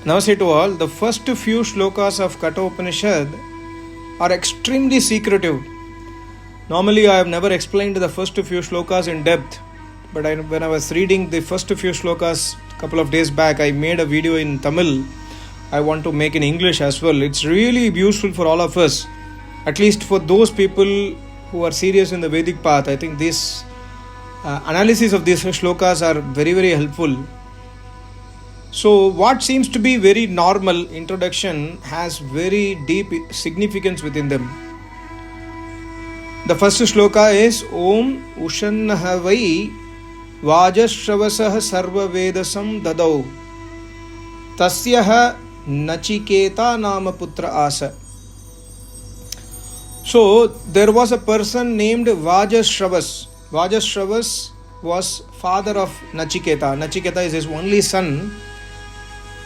Namaste to all. The first few shlokas of Kathopanishad are extremely secretive. Normally, I have never explained the first few shlokas in depth, but when I was reading the first few shlokas a couple of days back, I made a video in Tamil. I want to make in English as well. It's really useful for all of us, at least for those people who are serious in the Vedic path. I think this analysis of these shlokas are very, very helpful. So what seems to be very normal introduction has very deep significance within them. The first shloka is Om Ushannaha Vai Vajashravasah Sarva Vedasam Dadau Tasyaha Nachiketa Nama Putra Asa. So there was a person named Vajashravas. Vajashravas was father of Nachiketa. Nachiketa is his only son.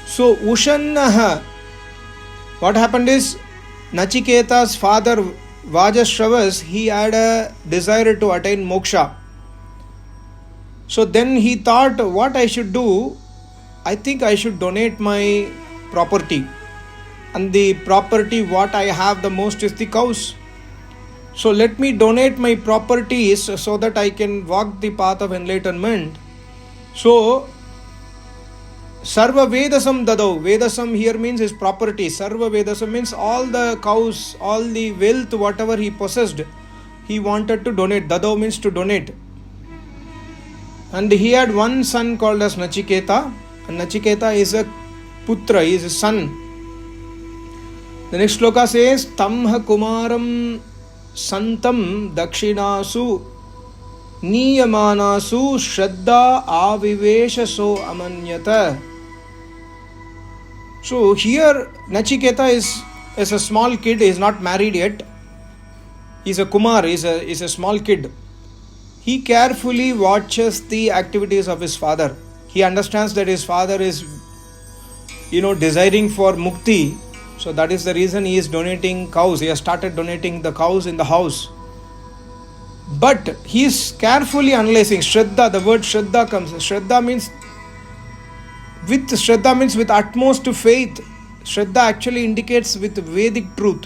So Ushannaha, what happened is Nachiketa's father Vajashravas, he had a desire to attain moksha. So then he thought, what I should do, I think I should donate my property. And the property what I have the most is the cows. So let me donate my properties so that I can walk the path of enlightenment. So Sarva Vedasam Dadau. Vedasam here means his property. Sarva Vedasam means all the cows, all the wealth, whatever he possessed, he wanted to donate. Dadau means to donate. And he had one son called as Nachiketa. And Nachiketa is a putra, he is a son. The next shloka says, Tamha Kumaram Santam Dakshinasu Niyamanasu Shraddha Avivesha So Amanyata. So here Nachiketa is a small kid, he is not married yet. He is a Kumar, he is a small kid. He carefully watches the activities of his father. He understands that his father is, desiring for mukti. So that is the reason he is donating cows. He has started donating the cows in the house. But he is carefully analyzing. Shraddha, the word Shraddha comes. Shraddha means with utmost faith. Shraddha actually indicates with Vedic truth.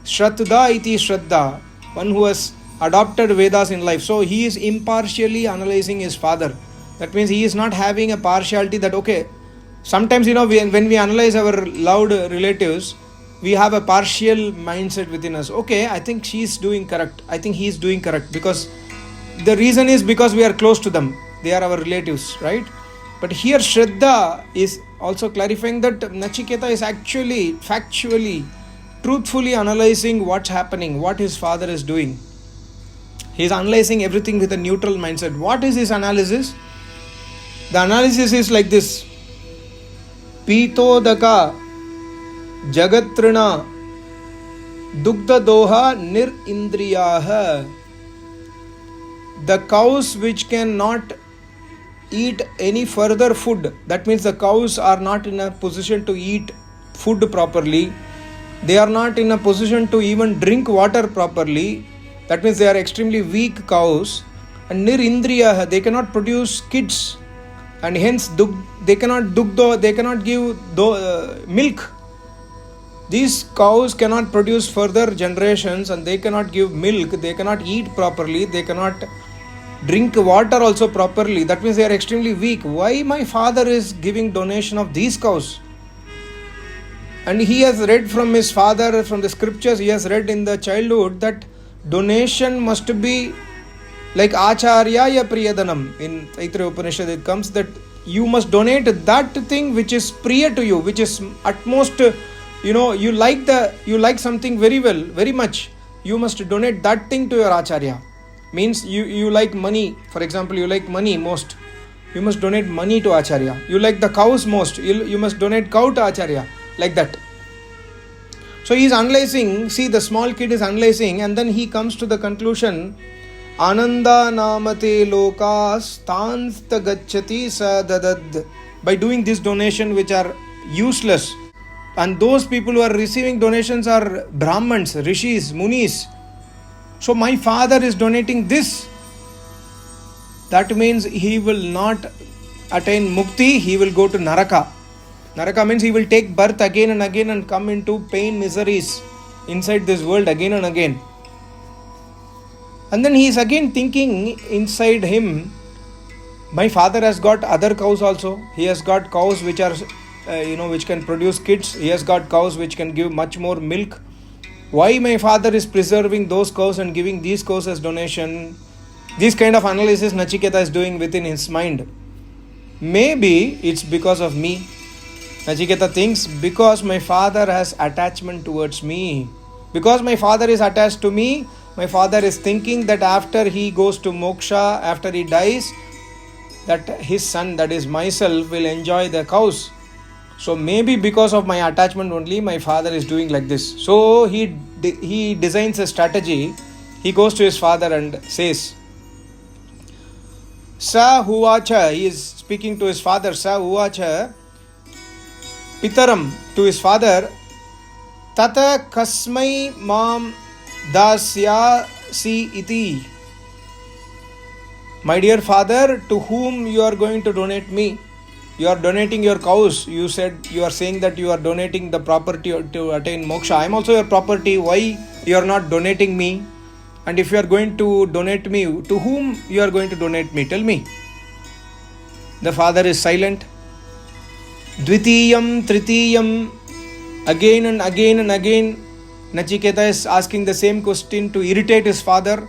Shraddha iti Shraddha, one who has adopted Vedas in life. So he is impartially analyzing his father. That means he is not having a partiality that, okay, sometimes, when we analyze our loved relatives, we have a partial mindset within us. Okay, I think she is doing correct. I think he is doing correct. Because the reason is because we are close to them. They are our relatives, right? But here Shraddha is also clarifying that Nachiketa is actually, factually, truthfully analyzing what's happening, what his father is doing. He is analyzing everything with a neutral mindset. What is his analysis? The analysis is like this. Pitodaka Jagatrina Dugdha Doha Nir Indriyaha. The cows which cannot eat any further food, that means the cows are not in a position to eat food properly. They are not in a position to even drink water properly. That means they are extremely weak cows. And Nir Indriyaha, they cannot produce kids. And hence they cannot give milk. These cows cannot produce further generations and they cannot give milk, they cannot eat properly, they cannot drink water also properly. That means they are extremely weak. Why my father is giving donation of these cows? And he has read from his father, from the scriptures, he has read in the childhood that donation must be like Acharya Priyadanam. In Kathopanishad it comes that you must donate that thing which is priya to you, which is utmost, you like something very well, very much. You must donate that thing to your Acharya. Means you like money. For example, you like money most. You must donate money to Acharya. You like the cows most. You must donate cow to Acharya. Like that. So he is analyzing. See, the small kid is analyzing, and then he comes to the conclusion. Ananda namate lokas tansta gacchati sadadad. By doing this donation which are useless, and those people who are receiving donations are Brahmans, Rishis, Munis. So my father is donating this. That means he will not attain mukti, he will go to Naraka. Naraka means he will take birth again and again and come into pain, miseries inside this world again and again. And then he is again thinking inside him, my father has got other cows also. He has got cows which are, which can produce kids. He has got cows which can give much more milk. Why my father is preserving those cows and giving these cows as donation? This kind of analysis Nachiketa is doing within his mind. Maybe it's because of me. Nachiketa thinks, because my father has attachment towards me. Because my father is attached to me, my father is thinking that after he goes to moksha, after he dies, that his son, that is myself, will enjoy the cows. So maybe because of my attachment only, my father is doing like this. So he designs a strategy. He goes to his father and says, Sa huvacha, he is speaking to his father, Sa huvacha, Pitaram, to his father, Tata kasmai mam dasya si iti. My dear father, to whom you are going to donate me? You are donating your cows. You are saying that you are donating the property to attain moksha. I am also your property. Why you are not donating me? And if you are going to donate me, to whom you are going to donate me? Tell me. The father is silent. Dvitiyam, Tritiyam, again and again and again, Nachiketa is asking the same question to irritate his father.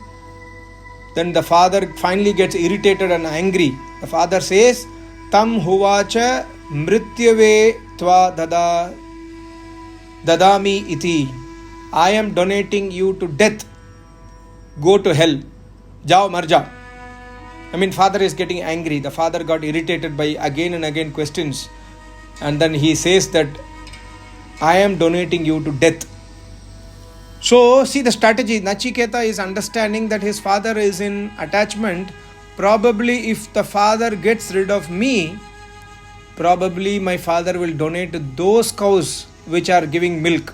Then the father finally gets irritated and angry. The father says, Tam huvacha mrityave tva dadami iti. I am donating you to death. Go to hell. Jao marja. Father is getting angry. The father got irritated by again and again questions. And then he says that I am donating you to death. So, see the strategy. Nachiketa is understanding that his father is in attachment. Probably if the father gets rid of me, probably my father will donate those cows which are giving milk,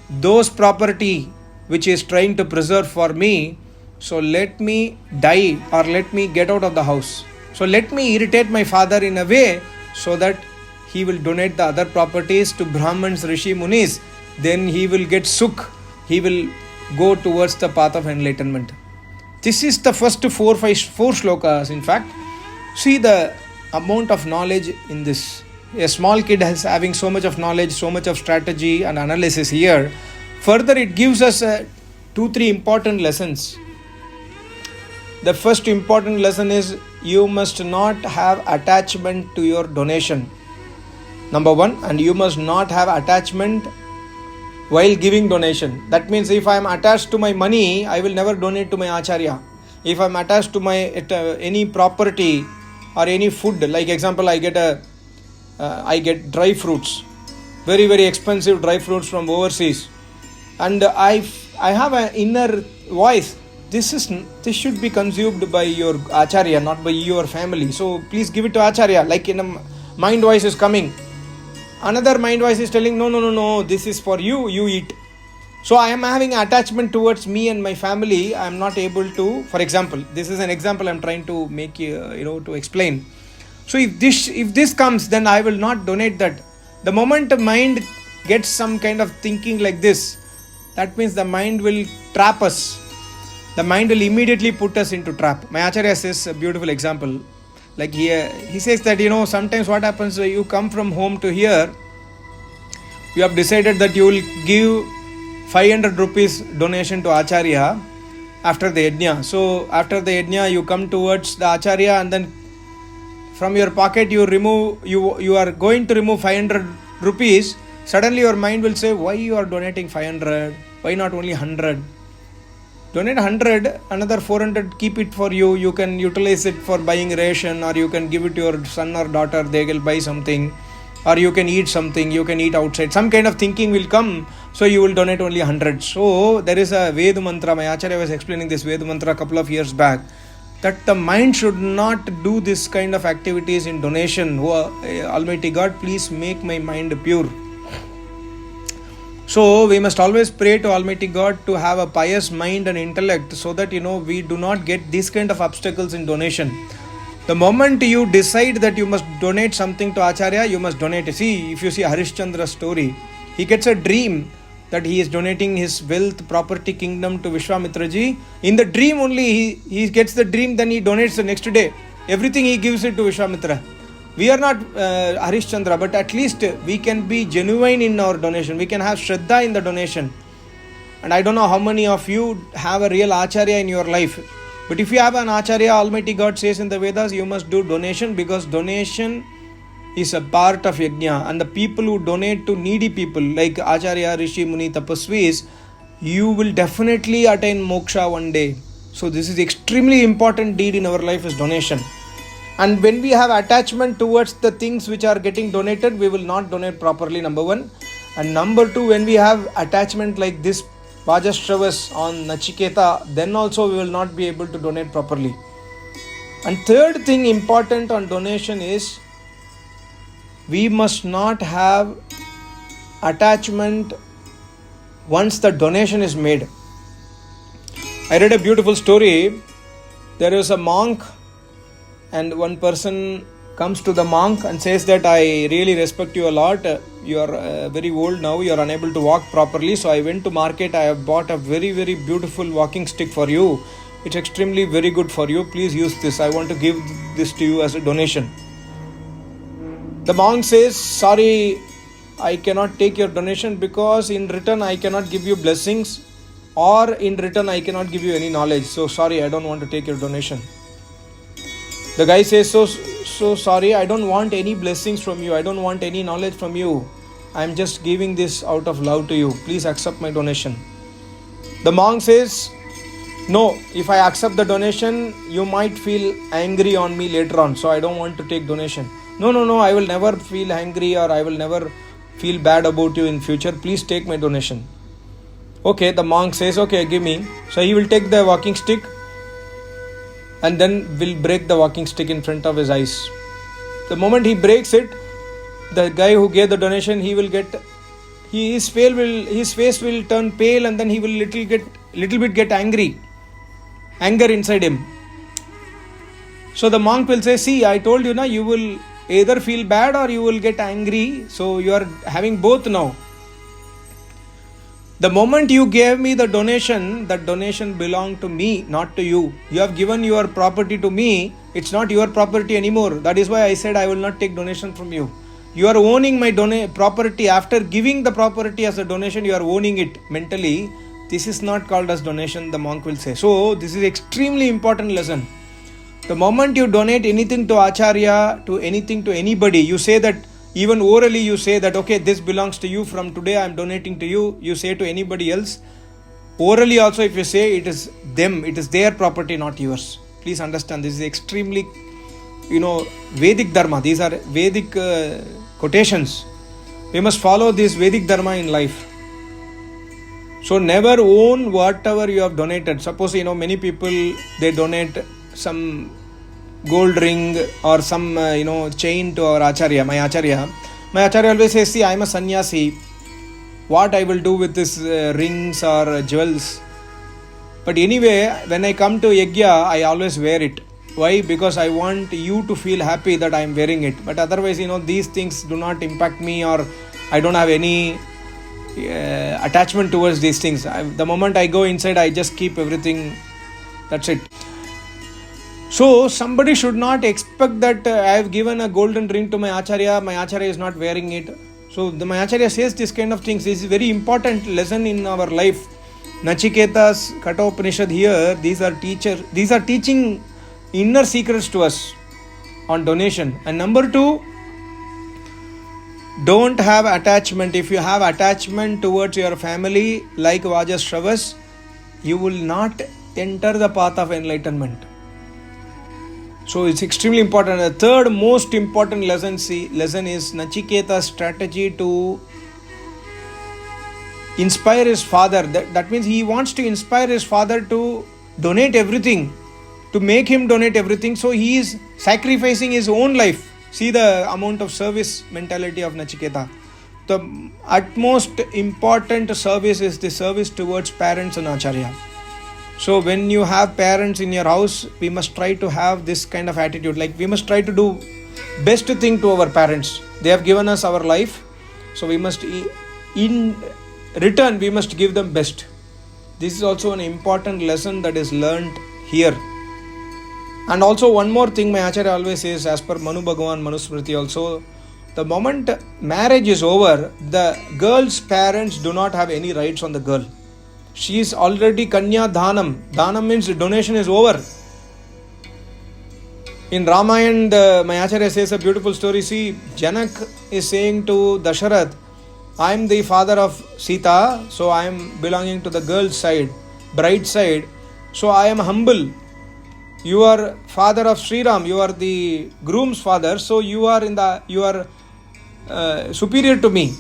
those property which is trying to preserve for me. So let me die or let me get out of the house. So let me irritate my father in a way so that he will donate the other properties to Brahmins, Rishi, Munis. Then he will get sukh. He will go towards the path of enlightenment. This is the first four shlokas. In fact, see the amount of knowledge in this. A small kid is having so much of knowledge, so much of strategy and analysis here. Further, it gives us 2-3 important lessons. The first important lesson is you must not have attachment to your donation. Number 1, and you must not have attachment while giving donation. That means if I am attached to my money, I will never donate to my acharya. If I am attached to my any property or any food, like example, I get dry fruits, very very expensive dry fruits from overseas, and I have an inner voice. This should be consumed by your acharya, not by your family. So please give it to acharya. Like in a mind voice is coming. Another mind voice is telling, no, this is for you, you eat. So I am having attachment towards me and my family. I am not able to, for example, this is an example I am trying to make to explain. So if this comes, then I will not donate that. The moment the mind gets some kind of thinking like this, that means the mind will trap us. The mind will immediately put us into trap. My acharya says a beautiful example. Like he says that, sometimes what happens, you come from home to here, you have decided that you will give 500 rupees donation to Acharya after the yajna. So after the yajna, you come towards the Acharya and then from your pocket you are going to remove 500 rupees. Suddenly your mind will say, why you are donating 500? Why not only 100? Donate 100, another 400 keep it for you. You can utilize it for buying ration, or you can give it to your son or daughter, they will buy something, or you can eat something, you can eat outside. Some kind of thinking will come, so you will donate only 100. So there is a Ved mantra. My Acharya was explaining this Ved mantra a couple of years back, that the mind should not do this kind of activities in donation. Almighty God, please make my mind pure. So we must always pray to Almighty God to have a pious mind and intellect, so that we do not get these kind of obstacles in donation. The moment you decide that you must donate something to Acharya, you must donate. See, if you see Harishchandra's story, he gets a dream that he is donating his wealth, property, kingdom to Vishwamitra ji. In the dream only, he gets the dream, then he donates the next day. Everything he gives it to Vishwamitra. We are not Harishchandra, but at least we can be genuine in our donation. We can have Shraddha in the donation. And I don't know how many of you have a real Acharya in your life. But if you have an Acharya, Almighty God says in the Vedas, you must do donation, because donation is a part of Yajna. And the people who donate to needy people like Acharya, Rishi, Muni, Tapasvis, you will definitely attain moksha one day. So this is extremely important deed in our life, is donation. And when we have attachment towards the things which are getting donated, we will not donate properly, number one. And number two, when we have attachment like this Vajashravas on Nachiketa, then also we will not be able to donate properly. And third thing important on donation is, we must not have attachment once the donation is made. I read a beautiful story. There is a monk, and one person comes to the monk and says that I really respect you a lot. You are very old now, you are unable to walk properly. So I went to market, I have bought a very, very beautiful walking stick for you. It's extremely very good for you. Please use this. I want to give this to you as a donation. The monk says, sorry, I cannot take your donation, because in return I cannot give you blessings, or in return I cannot give you any knowledge. So sorry, I don't want to take your donation. The guy says, so sorry, I don't want any blessings from you. I don't want any knowledge from you. I am just giving this out of love to you. Please accept my donation. The monk says, no, if I accept the donation, you might feel angry on me later on. So I don't want to take donation. No, I will never feel angry, or I will never feel bad about you in future. Please take my donation. Okay, the monk says, okay, give me. So he will take the walking stick, and then will break the walking stick in front of his eyes. The moment he breaks it, the guy who gave the donation, his face will turn pale, and then he will little bit get anger inside him. So the monk will say, see, I told you, you will either feel bad or you will get angry. So you are having both now. The moment you gave me the donation, that donation belonged to me, not to you. You have given your property to me. It's not your property anymore. That is why I said I will not take donation from you. You are owning my property. After giving the property as a donation, you are owning it mentally. This is not called as donation, the monk will say. So this is extremely important lesson. The moment you donate anything to Acharya, to anything to anybody, you say that, even orally you say that, okay, this belongs to you, from today I am donating to you. You say to anybody else. Orally also, if you say, it is them, it is their property, not yours. Please understand, this is extremely, Vedic Dharma. These are Vedic quotations. We must follow this Vedic Dharma in life. So never own whatever you have donated. Suppose, many people, they donate some gold ring or some chain to our Acharya, my Acharya always says, see, I am a sannyasi, what I will do with these rings or jewels. But anyway, when I come to Yajna, I always wear it. Why? Because I want you to feel happy that I am wearing it. But otherwise, these things do not impact me, or I don't have any attachment towards these things. The moment I go inside, I just keep everything. That's it. So somebody should not expect that I have given a golden ring to my Acharya is not wearing it. So my Acharya says this kind of things. This is a very important lesson in our life. Nachiketa's Kathopanishad here, these are teaching inner secrets to us on donation. And number 2, don't have attachment. If you have attachment towards your family like Vajashravas, you will not enter the path of enlightenment. So it's extremely important. The third most important lesson is Nachiketa's strategy to inspire his father. That means he wants to inspire his father to donate everything, to make him donate everything. So he is sacrificing his own life. See the amount of service mentality of Nachiketa. The utmost important service is the service towards parents and Acharya. So when you have parents in your house, we must try to have this kind of attitude. Like we must try to do best thing to our parents. They have given us our life, so we must, in return, we must give them best. This is also an important lesson that is learned here. And also one more thing my Acharya always says, as per Manu Bhagavan Manusmriti also, the moment marriage is over, the girl's parents do not have any rights on the girl. She is already Kanya Dhanam. Dhanam means donation is over. In Ramayana, my Acharya says a beautiful story. See, Janak is saying to Dasharath, I am the father of Sita, so I am belonging to the girl's side, bride side. So I am humble. You are father of Sri Ram, you are the groom's father, so you are superior to me.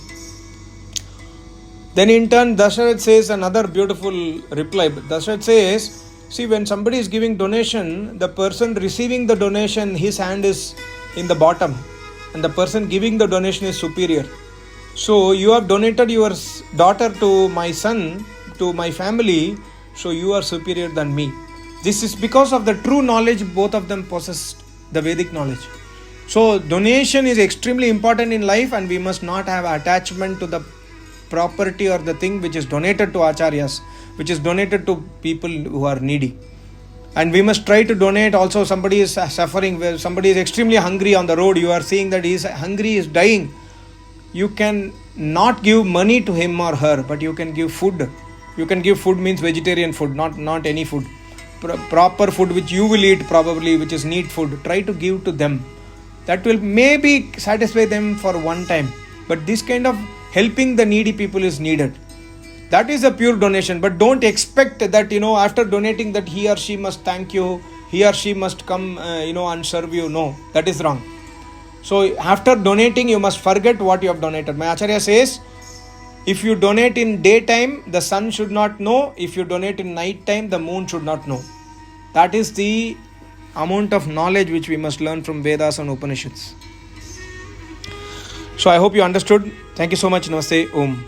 Then in turn, Dasharath says another beautiful reply. Dasharath says, see, when somebody is giving donation, the person receiving the donation, his hand is in the bottom, and the person giving the donation is superior. So you have donated your daughter to my son, to my family, so you are superior than me. This is because of the true knowledge both of them possessed, the Vedic knowledge. So donation is extremely important in life, and we must not have attachment to the property or the thing which is donated to acharyas, which is donated to people who are needy. And we must try to donate also. Somebody is suffering, somebody is extremely hungry on the road, you are seeing that he is hungry, he is dying. You can not give money to him or her, but you can give food. You can give food means vegetarian food, not any food. Proper food which you will eat probably, which is neat food. Try to give to them. That will maybe satisfy them for one time. But this kind of helping the needy people is needed. That is a pure donation. But don't expect that, after donating that he or she must thank you, he or she must come, and serve you. No, that is wrong. So after donating, you must forget what you have donated. My Acharya says, if you donate in daytime, the sun should not know. If you donate in night time, the moon should not know. That is the amount of knowledge which we must learn from Vedas and Upanishads. So I hope you understood. Thank you so much. Namaste. Om.